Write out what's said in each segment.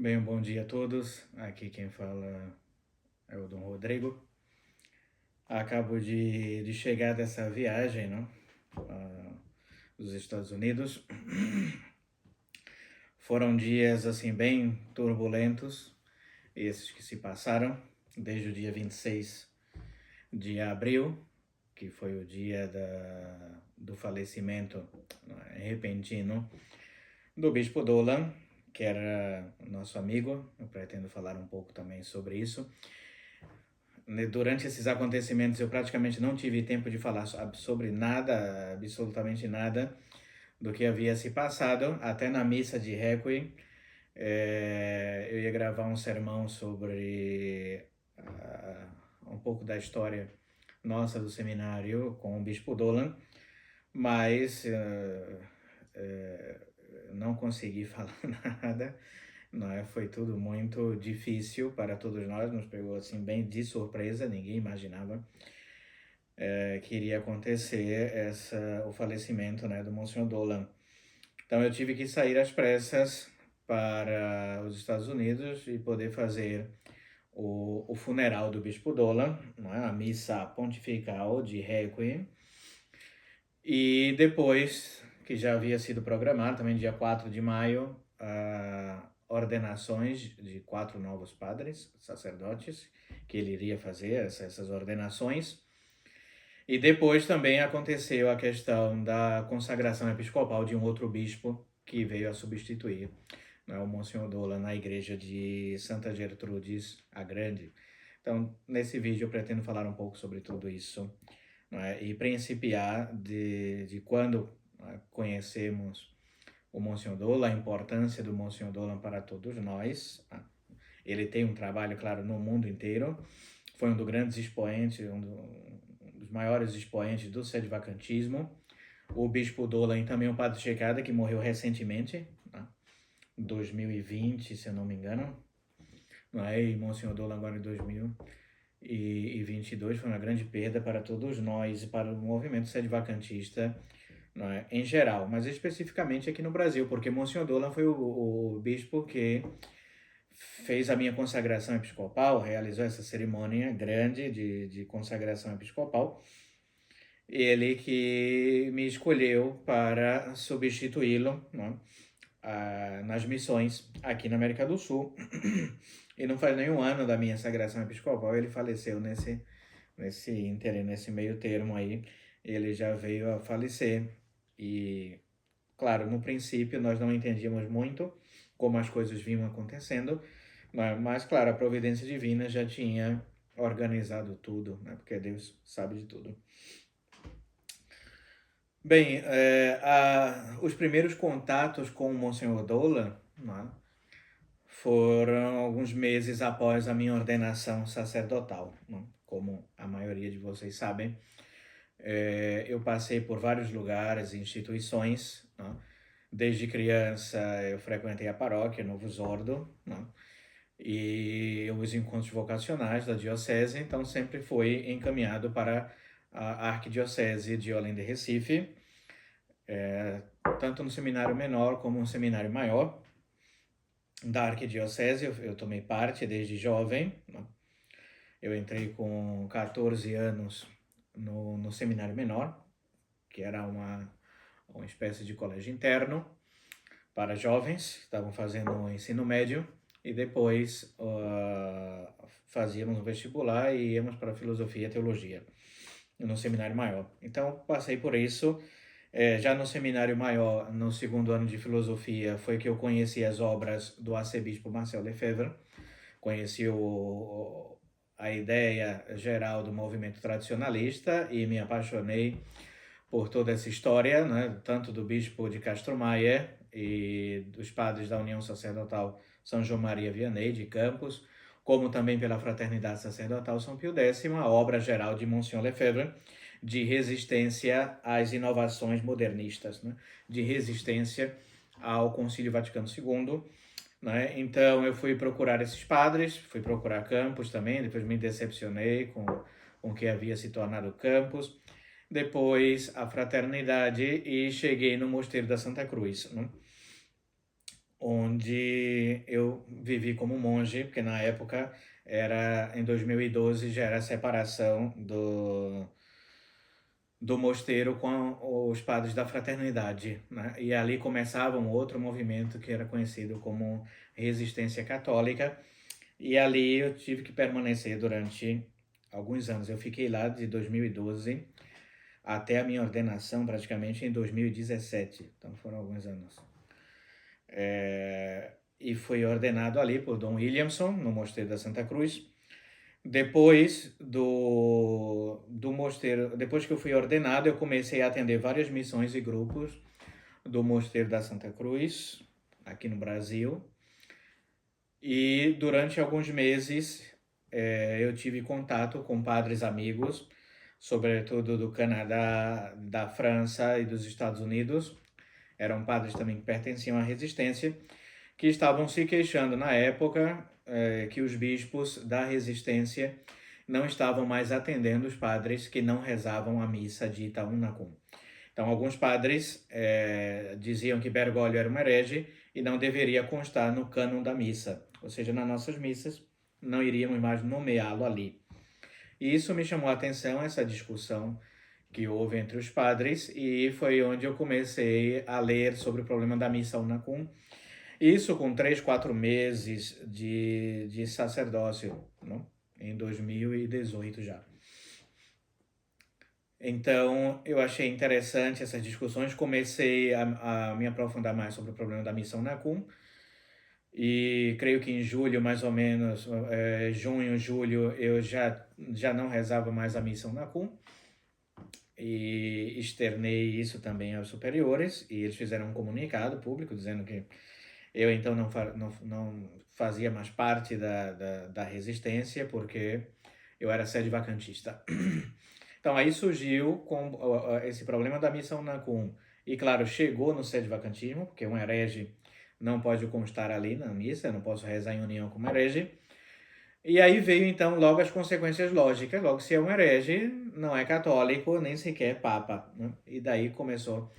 Bem, um bom dia a todos. Aqui quem fala é o Dom Rodrigo. Acabo de chegar dessa viagem, não? Dos Estados Unidos. Foram dias, assim, bem turbulentos, esses que se passaram, desde o dia 26 de abril, que foi o dia do falecimento repentino do Bispo Dolan, que era nosso amigo. Eu pretendo falar um pouco também sobre isso. Durante esses acontecimentos eu praticamente não tive tempo de falar sobre nada, absolutamente nada do que havia se passado. Até na missa de Requiem, eu ia gravar um sermão sobre um pouco da história nossa do seminário com o Bispo Dolan, mas não consegui falar nada. Não é? Foi tudo muito difícil para todos nós, nos pegou assim bem de surpresa, ninguém imaginava que iria acontecer o falecimento, né, do Monsenhor Dolan. Então eu tive que sair às pressas para os Estados Unidos e poder fazer o funeral do Bispo Dolan, não é? A missa pontifical de Requiem, e depois, que já havia sido programado, também dia 4 de maio, ordenações de 4 novos padres, sacerdotes, que ele iria fazer essas ordenações. E depois também aconteceu a questão da consagração episcopal de um outro bispo que veio a substituir, né, o Monsenhor Dolan, na igreja de Santa Gertrudes a Grande. Então, nesse vídeo eu pretendo falar um pouco sobre tudo isso, né, e principiar de quando, né, conhecemos o Monsenhor Dolan, a importância do Monsenhor Dolan para todos nós. Ele tem um trabalho, claro, no mundo inteiro. Foi um dos grandes expoentes, um dos maiores expoentes do sedvacantismo. O Bispo Dolan também um padre checada que morreu recentemente, né? Em 2020, se eu não me engano. Não é? E Monsenhor Dolan agora em 2022 foi uma grande perda para todos nós e para o movimento sedvacantista, não é? Em geral, mas especificamente aqui no Brasil, porque Monsenhor Dolan foi o bispo que fez a minha consagração episcopal, realizou essa cerimônia grande de consagração episcopal. Ele que me escolheu para substituí-lo, né, nas missões aqui na América do Sul. E não faz nenhum ano da minha sagração episcopal, ele faleceu nesse meio termo aí. Ele já veio a falecer. E, claro, no princípio nós não entendíamos muito como as coisas vinham acontecendo, mas claro, a providência divina já tinha organizado tudo, né? Porque Deus sabe de tudo. Bem, os primeiros contatos com o Monsenhor Dolan, né, foram alguns meses após a minha ordenação sacerdotal, né? Como a maioria de vocês sabem, eu passei por vários lugares e instituições, né? Desde criança eu frequentei a paróquia Novo Zordo, né? E os encontros vocacionais da diocese, então sempre foi encaminhado para a Arquidiocese de Olinda e Recife, tanto no seminário menor como no seminário maior da Arquidiocese. Eu tomei parte desde jovem, né? Eu entrei com 14 anos no seminário menor, que era uma espécie de colégio interno para jovens que estavam fazendo o ensino médio, e depois fazíamos o vestibular e íamos para filosofia e teologia no seminário maior. Então passei por isso. Já no seminário maior, no segundo ano de filosofia, foi que eu conheci as obras do arcebispo Marcel Lefebvre, conheci a ideia geral do movimento tradicionalista e me apaixonei por toda essa história, né, tanto do bispo de Castro Maia e dos padres da União Sacerdotal São João Maria Vianney de Campos, como também pela Fraternidade Sacerdotal São Pio X, a obra geral de Monsenhor Lefebvre, de resistência às inovações modernistas, né, de resistência ao Concílio Vaticano II, né? Então eu fui procurar esses padres, fui procurar Campos também, depois me decepcionei com o que havia se tornado Campos, depois a Fraternidade, e cheguei no Mosteiro da Santa Cruz, né? onde eu vivi como monge, porque na época era em 2012 já era a separação do mosteiro com os padres da fraternidade, né? E ali começava um outro movimento que era conhecido como Resistência Católica, e ali eu tive que permanecer durante alguns anos. Eu fiquei lá de 2012 até a minha ordenação praticamente em 2017, então foram alguns anos. E fui ordenado ali por Dom Williamson, no Mosteiro da Santa Cruz. Depois do mosteiro, depois que eu fui ordenado, eu comecei a atender várias missões e grupos do Mosteiro da Santa Cruz, aqui no Brasil. E durante alguns meses eu tive contato com padres amigos, sobretudo do Canadá, da França e dos Estados Unidos. Eram padres também que pertenciam à resistência, que estavam se queixando na época que os bispos da resistência não estavam mais atendendo os padres que não rezavam a missa de Itaúna-Cum. Então, alguns padres diziam que Bergoglio era um herege e não deveria constar no cânon da missa, ou seja, nas nossas missas não iríamos mais nomeá-lo ali. E isso me chamou a atenção, essa discussão que houve entre os padres, e foi onde eu comecei a ler sobre o problema da missa Unacum. Isso com 3, 4 meses de sacerdócio, não? Em 2018 já. Então, eu achei interessante essas discussões, comecei a me aprofundar mais sobre o problema da missão Nacum, e creio que em julho, mais ou menos, junho, julho, eu já não rezava mais a missão Nacum, e externei isso também aos superiores, e eles fizeram um comunicado público dizendo que eu então não fazia mais parte da resistência, porque eu era sede-vacantista. Então aí surgiu com esse problema da missão Nacum. E claro, chegou no sede-vacantismo, porque um herege não pode constar ali na missa, eu não posso rezar em união com um herege. E aí veio então logo as consequências lógicas, logo se é um herege, não é católico, nem sequer papa, né? E daí começou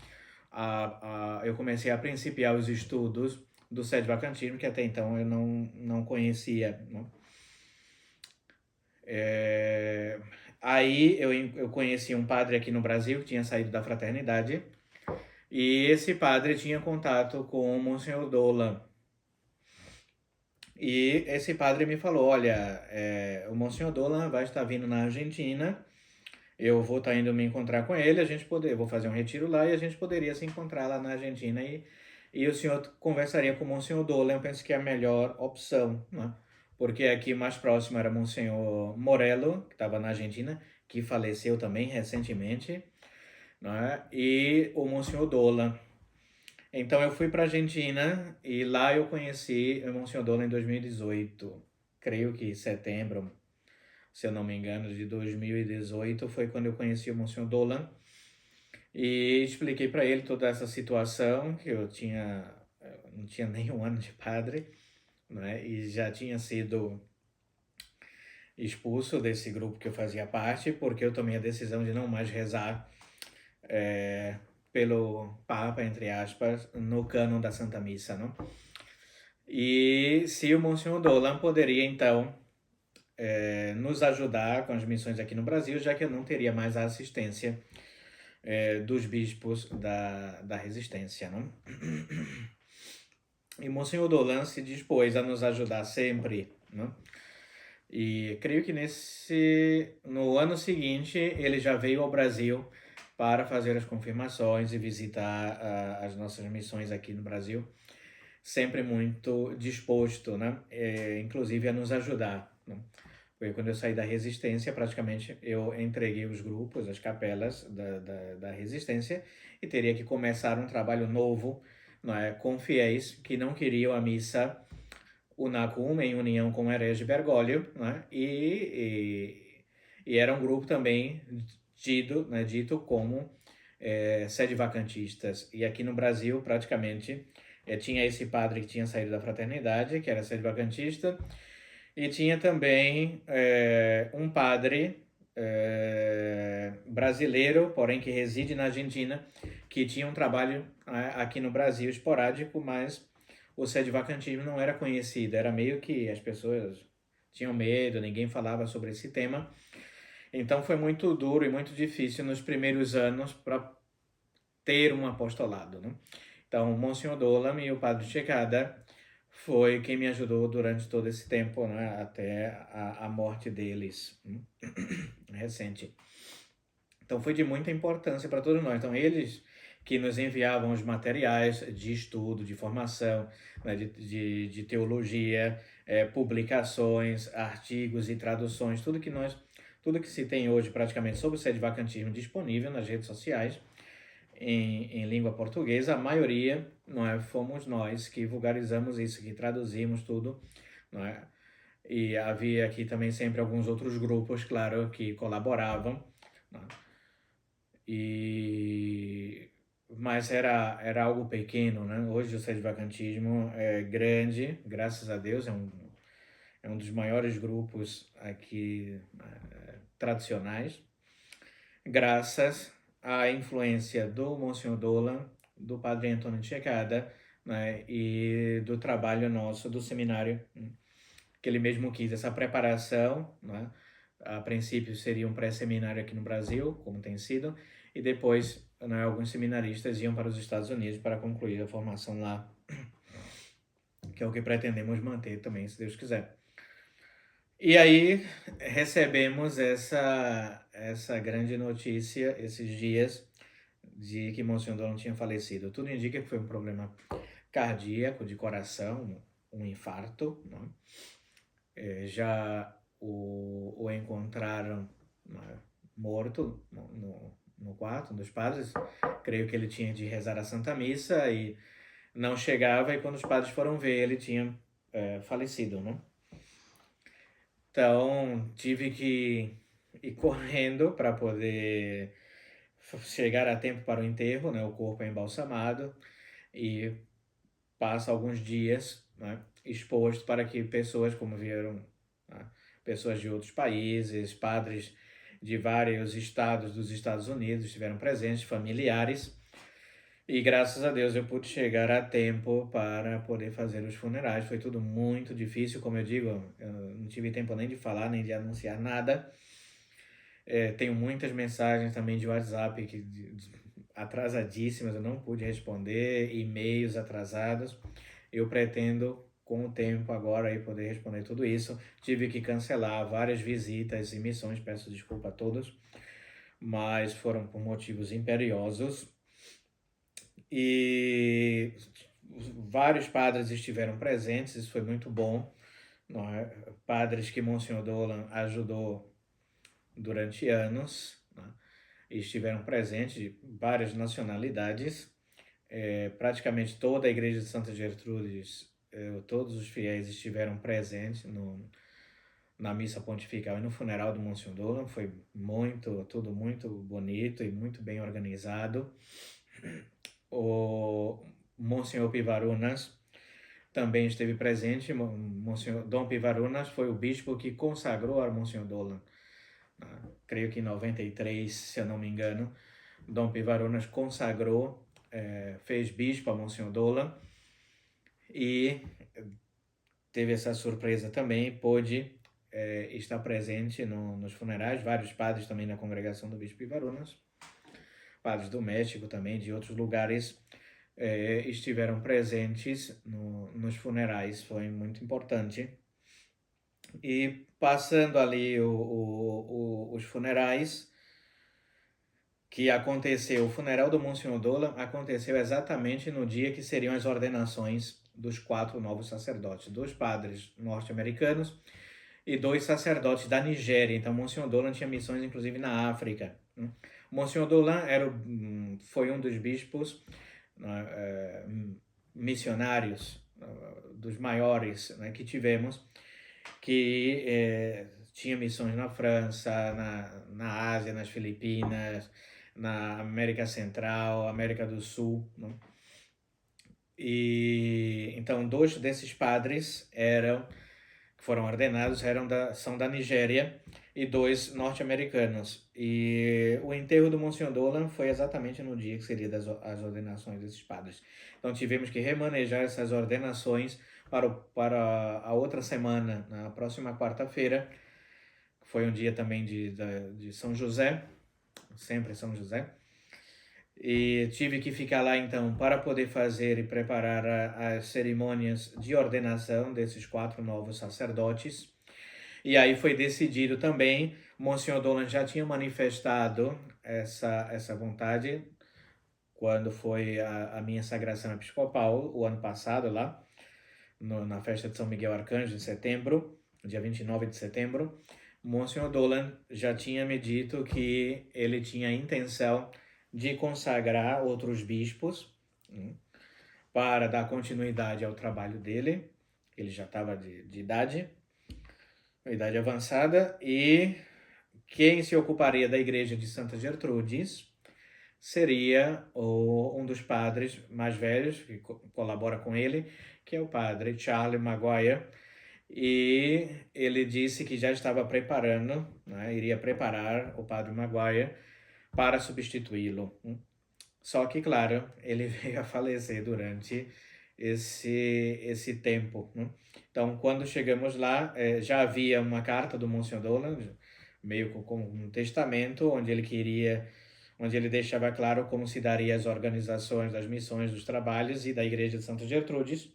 eu comecei a principiar os estudos do sede-vacantismo, que até então eu não conhecia, né? Aí eu conheci um padre aqui no Brasil que tinha saído da fraternidade, e esse padre tinha contato com o Monsenhor Dolan. E esse padre me falou, olha, o Monsenhor Dolan vai estar vindo na Argentina, eu vou estar indo me encontrar com ele, eu vou fazer um retiro lá e a gente poderia se encontrar lá na Argentina e o senhor conversaria com o Monsenhor Dolan. Eu penso que é a melhor opção, né? Porque aqui mais próximo era Monsenhor Morello, que estava na Argentina, que faleceu também recentemente, né? E o Monsenhor Dolan. Então eu fui para a Argentina e lá eu conheci o Monsenhor Dolan em 2018, creio que setembro, se eu não me engano, de 2018 foi quando eu conheci o Monsenhor Dolan e expliquei para ele toda essa situação, que eu não tinha nem um ano de padre, né? E já tinha sido expulso desse grupo que eu fazia parte, porque eu tomei a decisão de não mais rezar pelo Papa, entre aspas, no cânon da Santa Missa, não? E se o Monsenhor Dolan poderia, então, nos ajudar com as missões aqui no Brasil, já que eu não teria mais a assistência dos bispos da resistência, não? E Monsenhor Dolan se dispôs a nos ajudar sempre, não? E creio que no ano seguinte ele já veio ao Brasil para fazer as confirmações e visitar as nossas missões aqui no Brasil, sempre muito disposto, né? Inclusive a nos ajudar, né? Foi quando eu saí da resistência, praticamente eu entreguei os grupos, as capelas da resistência, e teria que começar um trabalho novo, não é, com fiéis que não queriam a missa Unacum em união com o herege Bergoglio, né? E era um grupo também dito como sede-vacantistas. E aqui no Brasil, praticamente, tinha esse padre que tinha saído da fraternidade, que era sede-vacantista, e tinha também um padre brasileiro, porém que reside na Argentina, que tinha um trabalho aqui no Brasil esporádico, mas o sedvacantismo não era conhecido, era meio que as pessoas tinham medo, ninguém falava sobre esse tema. Então foi muito duro e muito difícil nos primeiros anos para ter um apostolado, né? Então, o Monsenhor Dolam e o Padre Checada foi quem me ajudou durante todo esse tempo, né? Até a morte deles, recente. Então, foi de muita importância para todos nós. Então, eles que nos enviavam os materiais de estudo, de formação, né? de teologia, publicações, artigos e traduções, tudo que se tem hoje praticamente sobre o sedvacantismo disponível nas redes sociais, em língua portuguesa, a maioria, não é, fomos nós que vulgarizamos isso, que traduzimos tudo, não é? E havia aqui também sempre alguns outros grupos, claro, que colaboravam, não é? Mas era algo pequeno, né? Hoje o sedvacantismo é grande, graças a Deus, é um dos maiores grupos aqui tradicionais, graças à influência do Monsenhor Dolan, do Padre Antônio Checada, né, e do trabalho nosso do seminário, que ele mesmo quis essa preparação, né? A princípio seria um pré-seminário aqui no Brasil, como tem sido, e depois, né, alguns seminaristas iam para os Estados Unidos para concluir a formação lá, que é o que pretendemos manter também, se Deus quiser. E aí recebemos essa grande notícia esses dias de que Monsenhor Dolan tinha falecido. Tudo indica que foi um problema cardíaco, de coração, um infarto, né? Já o encontraram, né, morto no quarto dos padres. Creio que ele tinha de rezar a Santa Missa e não chegava, e quando os padres foram ver, ele tinha falecido, né? Então, tive que ir correndo para poder chegar a tempo para o enterro, né? O corpo é embalsamado e passa alguns dias, né, exposto para que pessoas, como vieram, né, pessoas de outros países, padres de vários estados dos Estados Unidos estiveram presentes, familiares, e graças a Deus eu pude chegar a tempo para poder fazer os funerais. Foi tudo muito difícil, como eu digo, eu não tive tempo nem de falar, nem de anunciar nada. Tenho muitas mensagens também de WhatsApp atrasadíssimas, eu não pude responder, e-mails atrasados. Eu pretendo, com o tempo agora, aí, poder responder tudo isso. Tive que cancelar várias visitas e missões, peço desculpa a todos, mas foram por motivos imperiosos. E vários padres estiveram presentes, isso foi muito bom, não é? Padres que Monsenhor Dolan ajudou durante anos, né? E estiveram presentes de várias nacionalidades. Praticamente toda a igreja de Santa Gertrudes, todos os fiéis estiveram presentes na missa pontifical e no funeral do Monsenhor Dolan. Foi tudo muito bonito e muito bem organizado. O Monsenhor Pivarunas também esteve presente. Monsenhor Dom Pivarunas foi o bispo que consagrou a Monsenhor Dolan. Creio que em 93, se eu não me engano, Dom Pivarunas consagrou, fez bispo a Monsenhor Dolan, e teve essa surpresa também, pôde estar presente nos funerais. Vários padres também na congregação do bispo Pivarunas, padres do México também, de outros lugares, estiveram presentes nos funerais. Foi muito importante. E passando ali os funerais, que aconteceu, o funeral do Monsenhor Dolan aconteceu exatamente no dia que seriam as ordenações dos 4 novos sacerdotes, 2 padres norte-americanos e 2 sacerdotes da Nigéria. Então, Monsenhor Dolan tinha missões, inclusive, na África. Monsenhor Dolan foi um dos bispos missionários dos maiores, né, que tivemos, que tinha missões na França, na Ásia, nas Filipinas, na América Central, América do Sul, né? E então 2 desses padres eram que foram ordenados são da Nigéria e 2 norte-americanos. E o enterro do Monsenhor Dolan foi exatamente no dia que seria as ordenações desses padres. Então tivemos que remanejar essas ordenações para a outra semana, na próxima quarta-feira, que foi um dia também de São José, sempre São José. E tive que ficar lá então para poder fazer e preparar as cerimônias de ordenação desses 4 novos sacerdotes. E aí foi decidido também, Monsenhor Dolan já tinha manifestado essa vontade quando foi a minha sagração episcopal, o ano passado lá, na festa de São Miguel Arcanjo, em setembro, dia 29 de setembro. Monsenhor Dolan já tinha me dito que ele tinha a intenção de consagrar outros bispos, para dar continuidade ao trabalho dele. Ele já estava de idade avançada, e quem se ocuparia da igreja de Santa Gertrudes seria um dos padres mais velhos, que colabora com ele, que é o padre Charles Maguire, e ele disse que já estava preparando, né, iria preparar o padre Maguire para substituí-lo. Só que, claro, ele veio a falecer durante esse tempo, né? Então, quando chegamos lá, já havia uma carta do Monsenhor Dolan, meio com um testamento, onde ele deixava claro como se daria as organizações das missões, dos trabalhos e da Igreja de Santa Gertrudes,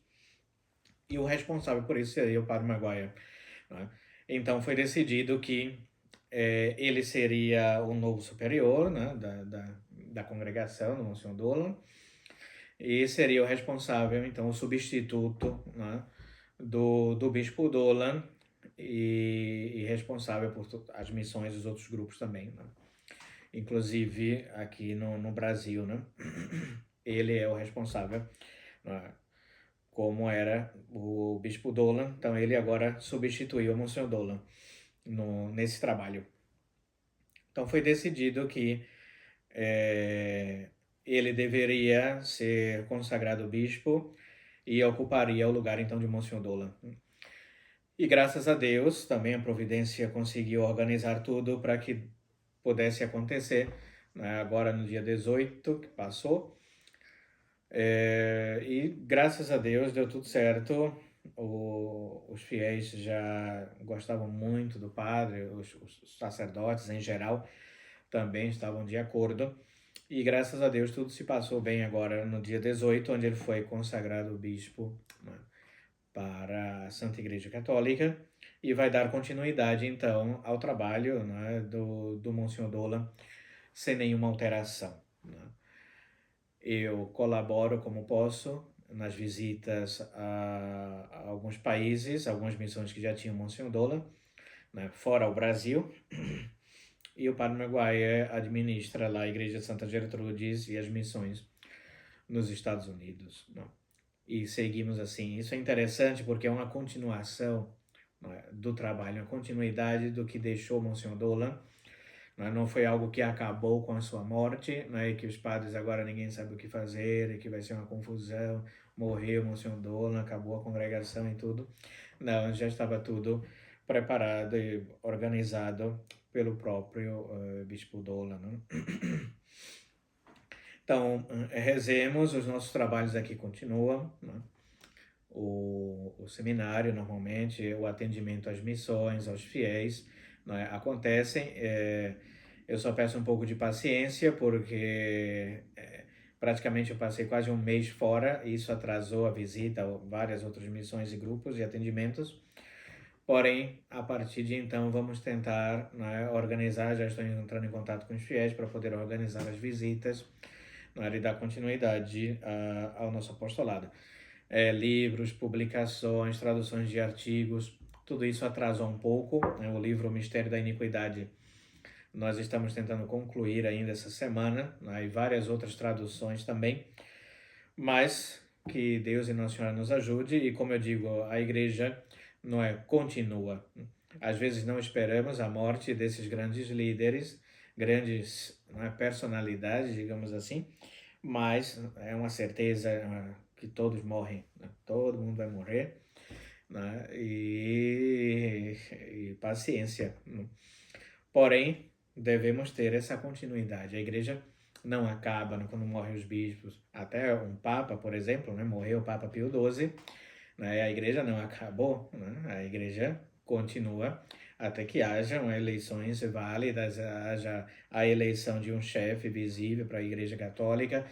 e o responsável por isso seria o Padre Maguire, né? Então, foi decidido que ele seria o novo superior, né, da congregação, do Monsenhor Dolan, e seria o responsável, então, o substituto, né, do Bispo Dolan, e responsável por as missões dos outros grupos também, né? Inclusive aqui no Brasil, né? Ele é o responsável, né, como era o Bispo Dolan, então ele agora substituiu o Monsenhor Dolan nesse trabalho. Então foi decidido que ele deveria ser consagrado bispo e ocuparia o lugar então de Monsenhor Dolan. E graças a Deus, também a providência conseguiu organizar tudo para que pudesse acontecer, né, agora no dia 18 que passou. E graças a Deus deu tudo certo. Os fiéis já gostavam muito do padre, os sacerdotes em geral também estavam de acordo. E graças a Deus tudo se passou bem agora no dia 18, onde ele foi consagrado bispo, né, para a Santa Igreja Católica, e vai dar continuidade então ao trabalho, né, do Monsenhor Dolan sem nenhuma alteração, né. Eu colaboro como posso nas visitas a alguns países, algumas missões que já tinham Monsenhor Dolan, né, fora o Brasil. E o Padre Maguire administra lá a Igreja de Santa Gertrudes e as missões nos Estados Unidos, né? E seguimos assim. Isso é interessante porque é uma continuação, né, do trabalho, uma continuidade do que deixou Monsenhor Dolan. Não foi algo que acabou com a sua morte, né, e que os padres agora ninguém sabe o que fazer, e que vai ser uma confusão, morreu Monsenhor Dolan, acabou a congregação e tudo. Não, já estava tudo preparado e organizado pelo próprio Bispo Dolan, né? Então, rezemos, os nossos trabalhos aqui continuam, né? O seminário, normalmente, o atendimento às missões, aos fiéis, né, acontecem. Eu só peço um pouco de paciência, porque praticamente eu passei quase um mês fora, e isso atrasou a visita a várias outras missões e grupos e atendimentos. Porém, a partir de então, vamos tentar, né, organizar, já estou entrando em contato com os fiéis para poder organizar as visitas, né, e dar continuidade ao nosso apostolado. Livros, publicações, traduções de artigos, tudo isso atrasou um pouco, né? O livro O Mistério da Iniquidade nós estamos tentando concluir ainda essa semana, né? E várias outras traduções também, mas que Deus e Nossa Senhora nos ajude, e como eu digo, a igreja não continua. Às vezes não esperamos a morte desses grandes líderes, grandes, né, personalidades, digamos assim, mas é uma certeza que todos morrem, né? Todo mundo vai morrer, né? E paciência. Porém, devemos ter essa continuidade. A igreja não acaba, né, quando morrem os bispos. Até um papa, por exemplo, né, morreu o Papa Pio XII, né, a igreja não acabou, né, a igreja continua até que hajam eleições válidas, haja a eleição de um chefe visível para a Igreja Católica,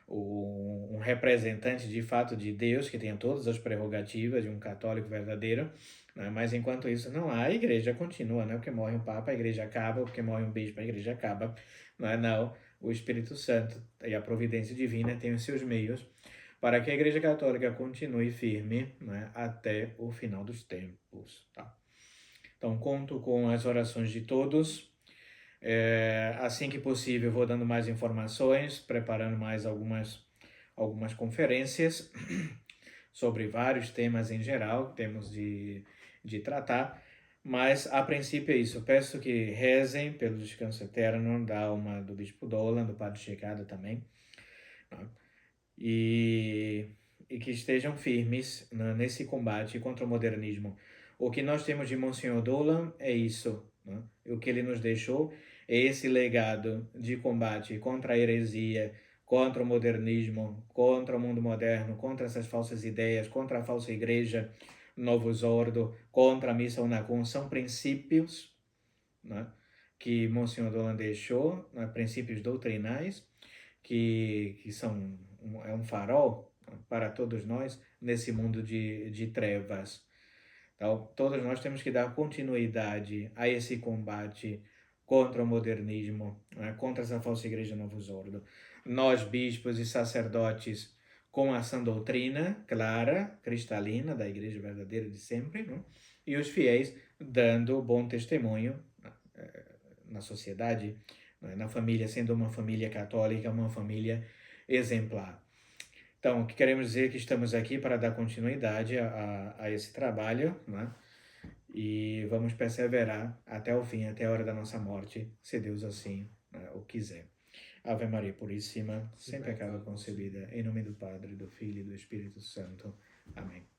um representante de fato de Deus, que tenha todas as prerrogativas de um católico verdadeiro, né? Mas enquanto isso não há, a igreja continua, né? Porque morre um papa, a igreja acaba, porque morre um bispo, a igreja acaba, não é? Não, o Espírito Santo e a providência divina têm os seus meios para que a igreja católica continue firme, né? Até o final dos tempos, tá? Então, conto com as orações de todos. Assim que possível, vou dando mais informações, preparando mais algumas conferências sobre vários temas em geral que temos de tratar. Mas, a princípio, é isso. Eu peço que rezem pelo descanso eterno da alma do Bispo Dolan, do Padre Checado também, né? E, e que estejam firmes, né, nesse combate contra o modernismo. O que nós temos de Monsenhor Dolan é isso, né? O que ele nos deixou é esse legado de combate contra a heresia, contra o modernismo, contra o mundo moderno, contra essas falsas ideias, contra a falsa igreja, Novus Ordo, contra a missa Unacum. São princípios, né, que Monsenhor Dolan deixou, né, princípios doutrinais, que são é um farol para todos nós nesse mundo de trevas. Então, todos nós temos que dar continuidade a esse combate contra o modernismo, né, contra essa falsa igreja Novus Ordo. Nós, bispos e sacerdotes, com a sã doutrina clara, cristalina, da igreja verdadeira de sempre, né? E os fiéis dando bom testemunho na sociedade, na família, sendo uma família católica, uma família exemplar. Então, o que queremos dizer é que estamos aqui para dar continuidade a esse trabalho, né? E vamos perseverar até o fim, até a hora da nossa morte, se Deus assim, né, o quiser. Ave Maria Puríssima, sem pecado concebida, em nome do Padre, do Filho e do Espírito Santo. Amém.